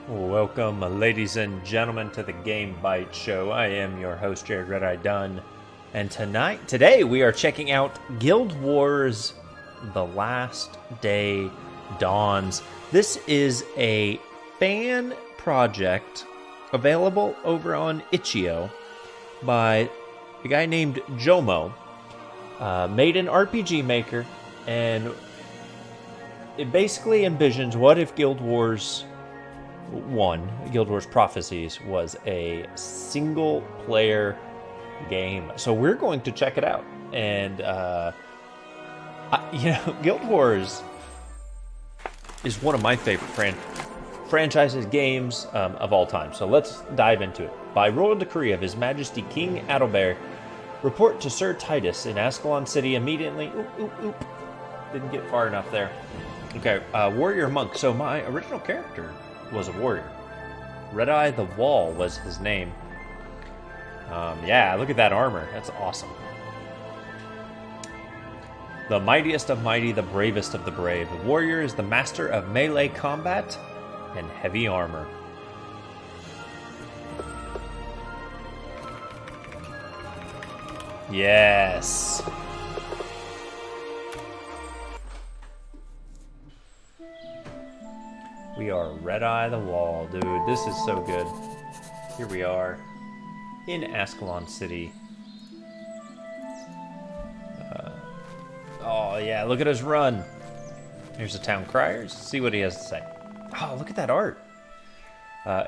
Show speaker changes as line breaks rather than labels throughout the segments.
Welcome, ladies and gentlemen, to the Game Bytes show. I am your host, Jared Red Eye Dunn, and today we are checking out Guild Wars: The Last Day Dawns. This is a fan project available over on Itch.io by a guy named Jomo. Made an RPG Maker, and it basically envisions what if Guild Wars 1, Guild Wars Prophecies, was a single-player game. So we're going to check it out. And, Guild Wars is one of my favorite franchises, games of all time. So let's dive into it. By royal decree of His Majesty King Adalbert, report to Sir Titus in Ascalon City immediately. Didn't get far enough there. Okay, warrior monk. So my original character was a warrior. Red Eye the Wall was his name. Yeah, look at that armor. That's awesome. The mightiest of mighty, the bravest of the brave. The warrior is the master of melee combat and heavy armor. Yes. We are Red Eye the Wall, dude. This is so good. Here we are in Ascalon City. Oh yeah, look at us run. Here's the town crier. See what he has to say. Oh, look at that art.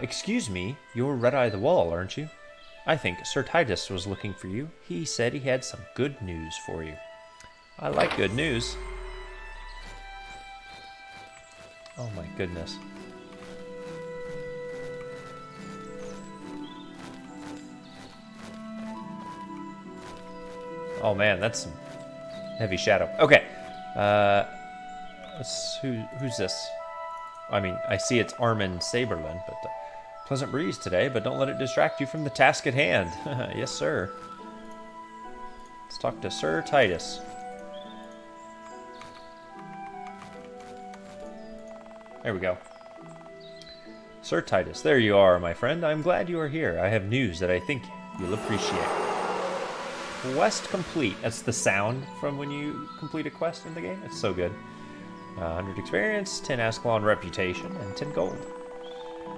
Excuse me, you're Red Eye the Wall, aren't you? I think Sir Titus was looking for you. He said he had some good news for you. I like good news. Oh my goodness. Oh man, that's some heavy shadow. Okay. Who's this? I mean, I see it's Armin Saberlin, but pleasant breeze today, but don't let it distract you from the task at hand. Yes, sir. Let's talk to Sir Titus. There we go. Sir Titus, there you are, my friend. I'm glad you are here. I have news that I think you'll appreciate. Quest complete. That's the sound from when you complete a quest in the game. It's so good. 100 experience, 10 Ascalon reputation, and 10 gold.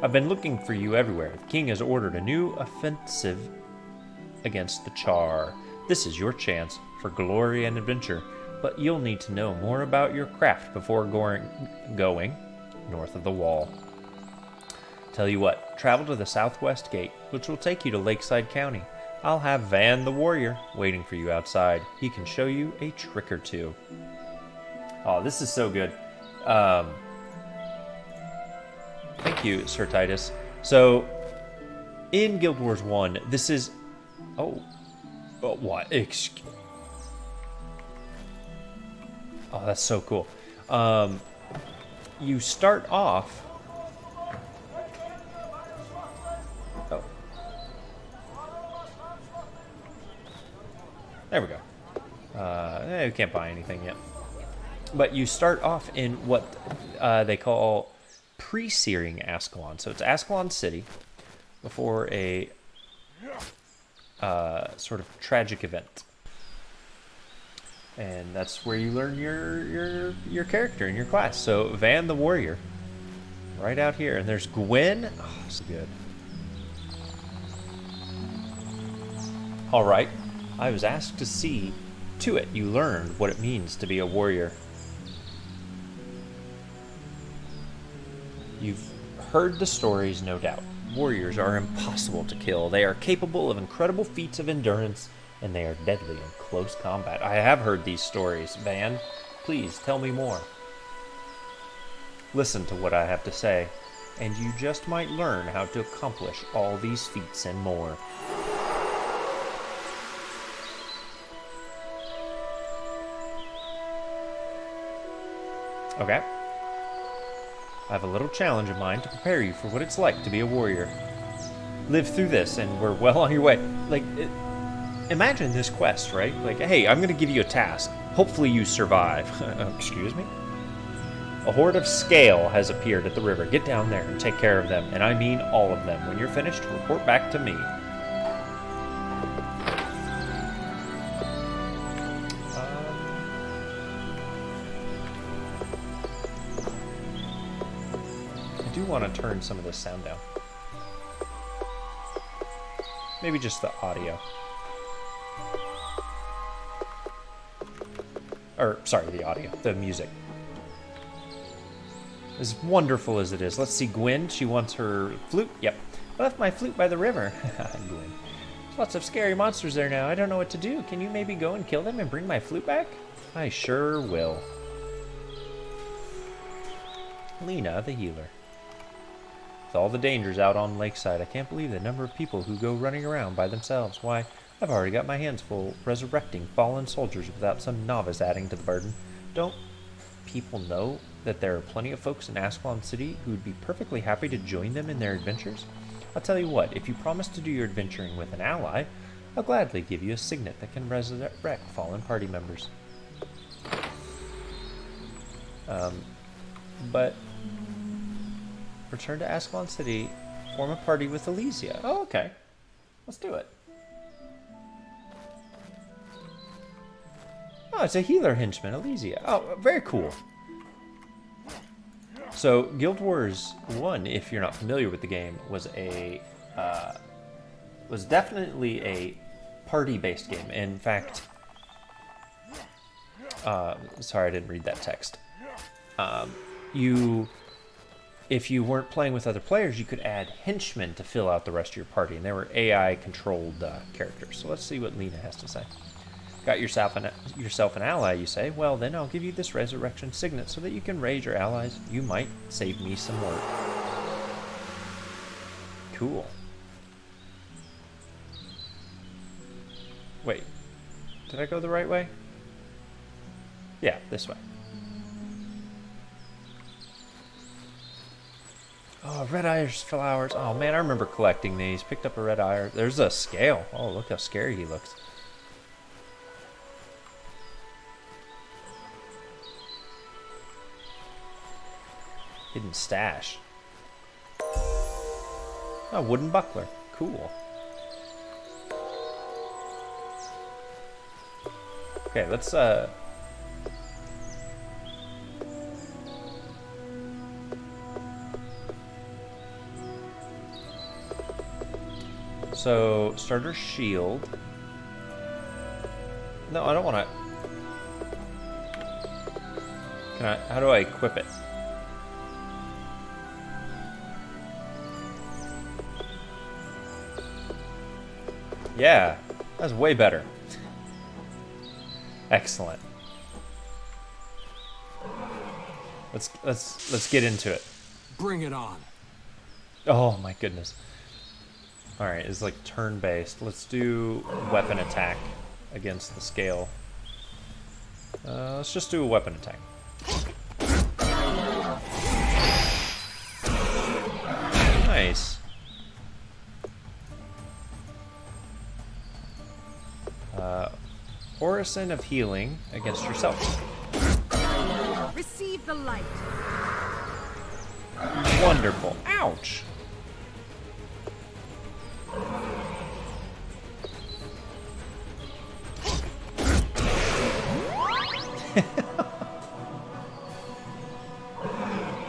I've been looking for you everywhere. The king has ordered a new offensive against the Char. This is your chance for glory and adventure, but you'll need to know more about your craft before going north of the wall. Tell you what, travel to the southwest gate, which will take you to Lakeside County. I'll have Van the Warrior waiting for you outside. He can show you a trick or two. Oh, this is so good. Thank you, Sir Titus. So, in Guild Wars 1, this is... Oh, what? Oh, that's so cool. You start off... Oh. There we go. We can't buy anything yet. But you start off in what they call pre-searing Ascalon. So it's Ascalon City before a sort of tragic event. And that's where you learn your character and your class. So Van the Warrior, right out here. And there's Gwen. Oh, so good. All right. I was asked to see to it you learned what it means to be a warrior. You've heard the stories, no doubt. Warriors are impossible to kill. They are capable of incredible feats of endurance, and they are deadly in close combat. I have heard these stories. Van, please tell me more. Listen to what I have to say, and you just might learn how to accomplish all these feats and more. Okay. I have a little challenge of mine to prepare you for what it's like to be a warrior. Live through this, and we're well on your way. Imagine this quest, right? Like, hey, I'm going to give you a task. Hopefully you survive. Excuse me? A horde of scale has appeared at the river. Get down there and take care of them, and I mean all of them. When you're finished, report back to me. I do want to turn some of this sound down. Maybe just the audio. Or, sorry, the audio. The music. As wonderful as it is. Let's see, Gwen. She wants her flute. Yep. I left my flute by the river. Gwen. There's lots of scary monsters there now. I don't know what to do. Can you maybe go and kill them and bring my flute back? I sure will. Lena, the healer. With all the dangers out on Lakeside, I can't believe the number of people who go running around by themselves. Why, I've already got my hands full resurrecting fallen soldiers without some novice adding to the burden. Don't people know that there are plenty of folks in Ascalon City who would be perfectly happy to join them in their adventures? I'll tell you what, if you promise to do your adventuring with an ally, I'll gladly give you a signet that can resurrect fallen party members. But return to Ascalon City, form a party with Elysia. Oh, okay. Let's do it. Oh, it's a healer henchman, Elysia. Oh, very cool. So, Guild Wars 1, if you're not familiar with the game, was definitely a party-based game. In fact, sorry, I didn't read that text. If you weren't playing with other players, you could add henchmen to fill out the rest of your party, and they were AI-controlled characters. So let's see what Lena has to say. Got yourself an ally, you say? Well, then I'll give you this resurrection signet so that you can raise your allies. You might save me some work. Cool. Wait, did I go the right way? Yeah, this way. Oh, red iris flowers. Oh man, I remember collecting these. Picked up a red iris. There's a scale. Oh, look how scary he looks. Hidden stash. Oh, wooden buckler. Cool. Okay, let's so, starter shield. No, I don't want to. How do I equip it? Yeah, that's way better. Excellent. Let's get into it.
Bring it on.
Oh my goodness. All right, it's like turn-based. Let's do weapon attack against the scale. Let's just do a weapon attack. Nice. Orison of healing against yourself.
Receive the light.
Wonderful. Ouch.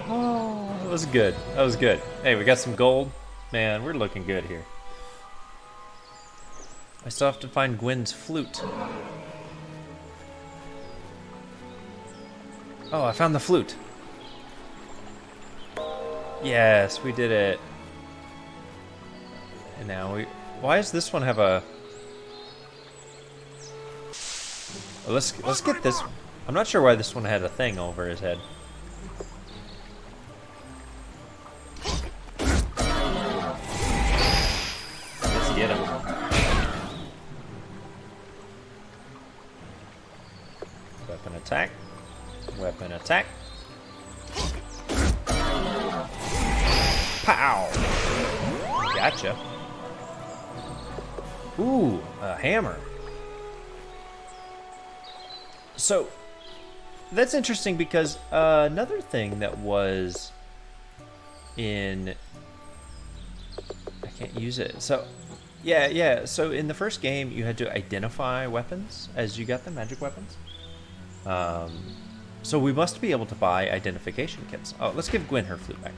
Oh, that was good. That was good. Hey, we got some gold. Man, we're looking good here. I still have to find Gwen's flute. Oh, I found the flute. Yes, we did it. And now we... Why does this one have a... Well, let's get this... I'm not sure why this one had a thing over his head. Let's get him. Weapon attack. Weapon attack. Pow! Gotcha. Ooh, a hammer. So, That's interesting because another thing that was in... I can't use it. So, yeah. So in the first game, you had to identify weapons as you got them, magic weapons. So we must be able to buy identification kits. Oh, let's give Gwen her flute back.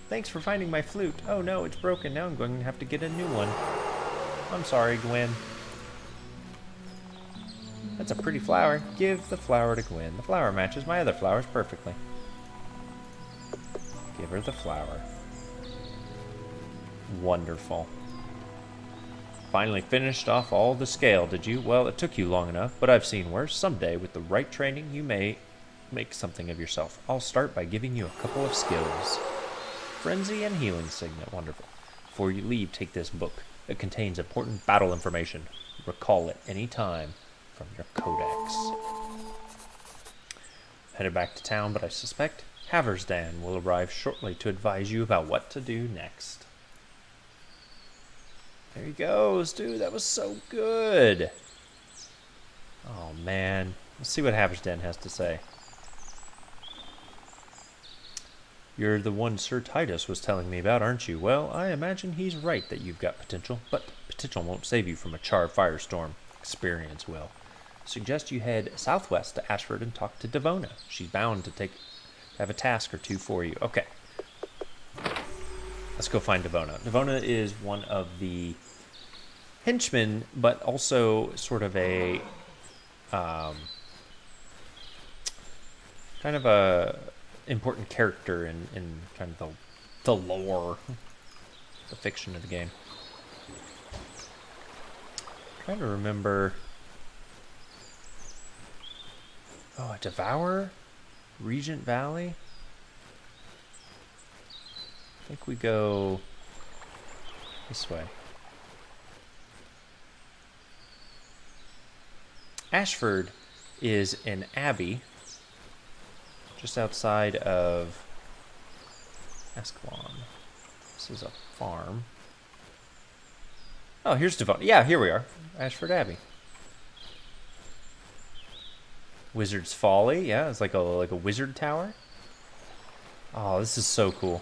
Thanks for finding my flute. Oh no, it's broken. Now I'm going to have to get a new one. I'm sorry, Gwen. That's a pretty flower. Give the flower to Gwen. The flower matches my other flowers perfectly. Give her the flower. Wonderful. Finally finished off all the scale, did you? Well, it took you long enough, but I've seen worse. Someday, with the right training, you may make something of yourself. I'll start by giving you a couple of skills. Frenzy and healing signet. Wonderful. Before you leave, take this book. It contains important battle information. Recall it any time from your codex. Headed back to town, but I suspect Haversdan will arrive shortly to advise you about what to do next. There he goes, dude. That was so good. Oh, man. Let's see what Haversdan has to say. You're the one Sir Titus was telling me about, aren't you? Well, I imagine he's right that you've got potential, but potential won't save you from a charred firestorm. Experience will. Suggest you head southwest to Ashford and talk to Devona. She's bound to have a task or two for you. Okay. Let's go find Devona. Devona is one of the henchmen, but also sort of a kind of a important character in kind of the lore, the fiction of the game. I'm trying to remember. Oh, a Devourer? Regent Valley? I think we go this way. Ashford is an abbey just outside of Ascalon. This is a farm. Oh, here's Devon. Yeah, here we are. Ashford Abbey. Wizard's Folly. Yeah, it's like a wizard tower. Oh, this is so cool.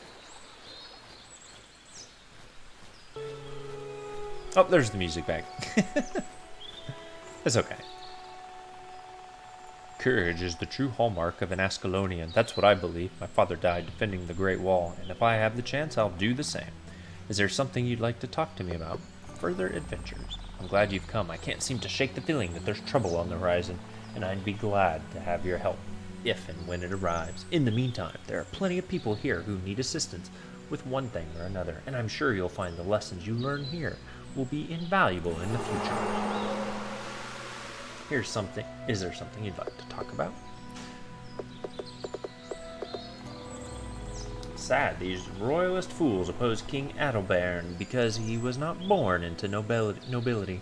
Oh, there's the music back. It's okay. Courage is the true hallmark of an Ascalonian. That's what I believe. My father died defending the Great Wall, and if I have the chance, I'll do the same. Is there something you'd like to talk to me about? Further adventures. I'm glad you've come. I can't seem to shake the feeling that there's trouble on the horizon, and I'd be glad to have your help, if and when it arrives. In the meantime, there are plenty of people here who need assistance with one thing or another, and I'm sure you'll find the lessons you learn here will be invaluable in the future. Here's something. Is there something you'd like to talk about? Sad, these royalist fools oppose King Adalbern because he was not born into nobility.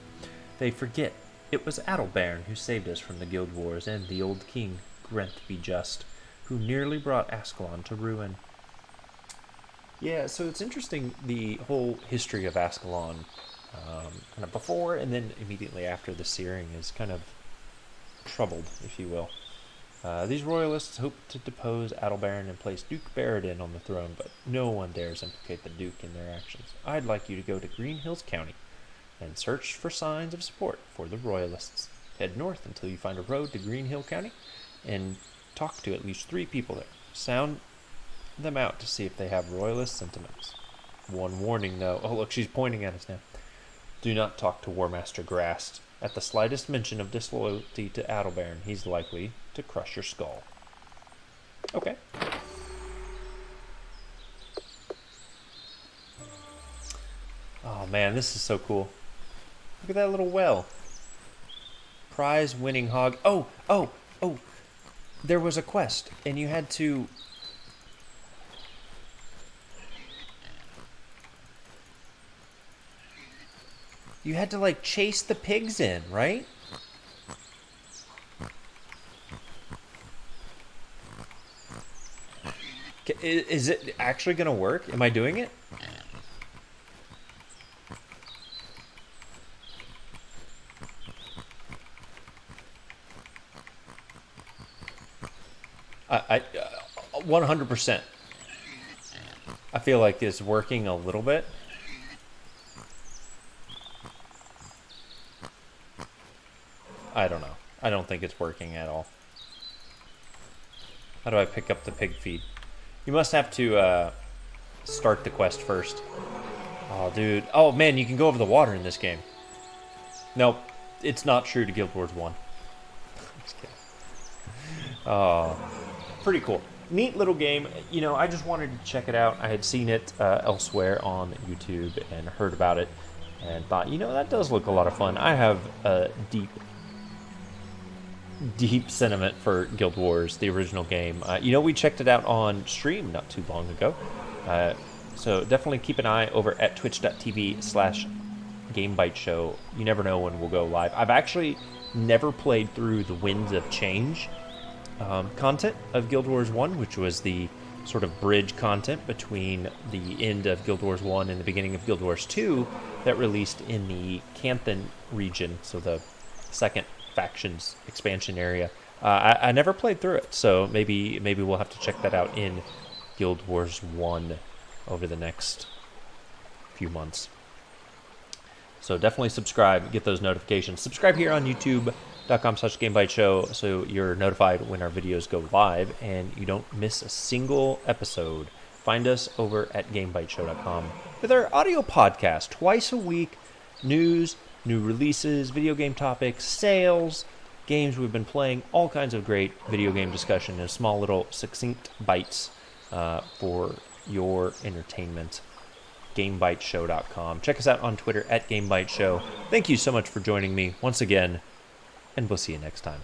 They forget it was Adalbern who saved us from the guild wars and the old king, Grant be just, who nearly brought Ascalon to ruin. Yeah, so it's interesting, the whole history of Ascalon, kind of before and then immediately after the searing is kind of troubled, if you will. These royalists hope to depose Adalbern and place Duke Baradin on the throne, but no one dares implicate the Duke in their actions. I'd like you to go to Green Hills County and search for signs of support for the royalists. Head north until you find a road to Green Hill County and talk to at least 3 people there. Sound them out to see if they have royalist sentiments. One warning, though. Oh, look, she's pointing at us now. Do not talk to War Master Grast. At the slightest mention of disloyalty to Adalbern, he's likely to crush your skull. Okay. Oh man, this is so cool. Look at that little well. Prize winning hog. Oh. There was a quest, and you had to... You had to, like, chase the pigs in, right? Is it actually going to work? Am I doing it? I 100%. I feel like it's working a little bit. I don't know. I don't think it's working at all. How do I pick up the pig feed? You must have to start the quest first. Oh, dude. Oh, man, you can go over the water in this game. Nope. It's not true to Guild Wars 1. Just kidding. Oh, pretty cool. Neat little game. You know, I just wanted to check it out. I had seen it elsewhere on YouTube and heard about it and thought, you know, that does look a lot of fun. I have a deep sentiment for Guild Wars, the original game. You know, we checked it out on stream not too long ago. So definitely keep an eye over at twitch.tv/GameByteShow. You never know when we'll go live. I've actually never played through the Winds of Change content of Guild Wars 1, which was the sort of bridge content between the end of Guild Wars 1 and the beginning of Guild Wars 2 that released in the Canthan region, so the second factions expansion area. I never played through it, so maybe we'll have to check that out in Guild Wars 1 over the next few months. So definitely subscribe, get those notifications. Subscribe here on youtube.com/GameByteShow so you're notified when our videos go live and you don't miss a single episode. Find us over at GameByteShow.com with our audio podcast twice a week. News, new releases, video game topics, sales, games we've been playing, all kinds of great video game discussion in small little succinct bites for your entertainment. GameByteShow.com. Check us out on Twitter at GameByteShow. Thank you so much for joining me once again, and we'll see you next time.